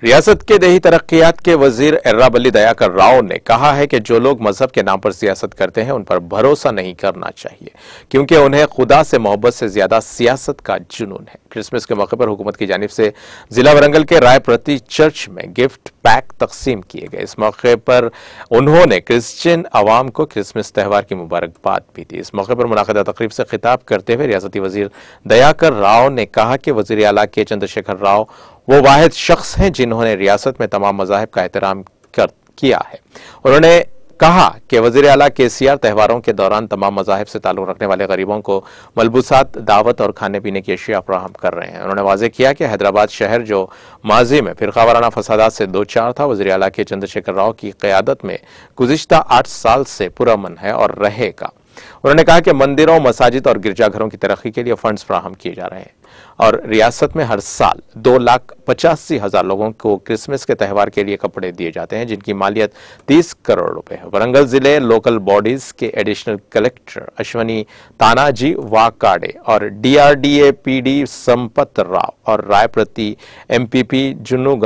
रियासत के देही तरक्कियात के वजीर एर्राबल्ली दयाकर राव ने कहा है कि जो लोग मजहब के नाम पर सियासत करते हैं उन पर भरोसा नहीं करना चाहिए, क्योंकि उन्हें खुदा से मोहब्बत से ज्यादा सियासत का जुनून है। क्रिसमस के मौके पर हुकूमत की जानिब से जिला वरंगल के रायप्रति चर्च में गिफ्ट पैक तकसीम किए गए। इस मौके पर उन्होंने क्रिश्चियन अवाम को क्रिसमस त्यौहार की मुबारकबाद भी दी। इस मौके पर मुनाक़िदा तकरीब से खिताब करते हुए रियासती वजीर दयाकर राव ने कहा कि वजीर आला के चंद्रशेखर राव वो वाहिद शख्स हैं जिन्होंने रियासत में तमाम मज़ाहिब का एहतराम किया है। उन्होंने कहा कि वज़ीर आला केसीआर त्यौहारों के दौरान तमाम मज़ाहिब से ताल्लुक़ रखने वाले गरीबों को मलबूसात, दावत और खाने पीने की अशिया फराहम कर रहे हैं। उन्होंने वाज़ेह किया कि हैदराबाद शहर जो माजी में फिरकावाराना फसादात से दो चार था, वज़ीर आला के चंद्रशेखर राव की क़यादत में गुज़िश्ता 8 साल से पुरअमन है और रहेगा। उन्होंने कहा कि मंदिरों, मसाजिद और गिरजाघरों की तरक्की के लिए फंड्स फराहम किए जा रहे हैं और रियासत में हर साल 2,85,000 लोगों को क्रिसमस के त्यौहार के लिए कपड़े दिए जाते हैं, जिनकी मालियत 30 करोड़ रुपए है। वरंगल जिले लोकल बॉडीज के एडिशनल कलेक्टर अश्वनी तानाजी वाकाडे और DRDA PD संपत राव और रायप्रति MPP जुन्नू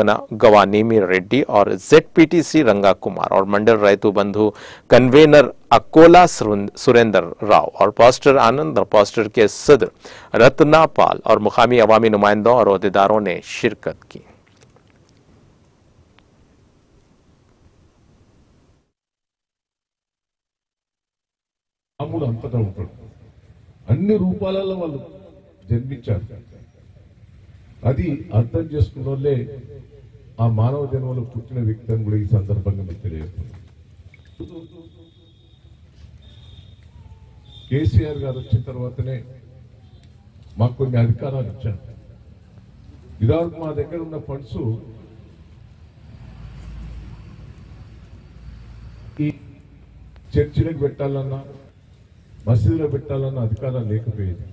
गवानीमी रेड्डी और ZPTC रंगा कुमार और मंडल रैतु बंधु कन्वेनर अकोला सुरेंद्र राव और पास्टर आनंद और पास्टर के सदर रत्ना पाल और मुकामी अवामी नुमाइंदों और ओहदेदारों ने शिरकत की। అన్ని రూపాలలో వాళ్ళు జన్మించారు. అది అర్థం చేసుకున్నోళ్ళే ఆ మానవ జన్మలో పుట్టిన వ్యక్తి అని కూడా ఈ సందర్భంగా మీకు తెలియజేస్తున్నాను. కేసీఆర్ గారు వచ్చిన తర్వాతనే మాకు కొన్ని అధికారాలు ఇచ్చారు. ఇదివరకు మా దగ్గర ఉన్న ఫండ్స్ ఈ చర్చిలకు పెట్టాలన్నా, మసీదులో పెట్టాలన్న అధికారం లేకపోయేది.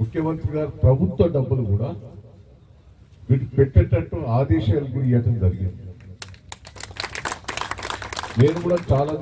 ముఖ్యమంత్రి గారు ప్రభుత్వ డబ్బులు కూడా వీటికి పెట్టేటట్టు ఆదేశాలు కూడా ఇవ్వడం జరిగింది. నేను కూడా చాలా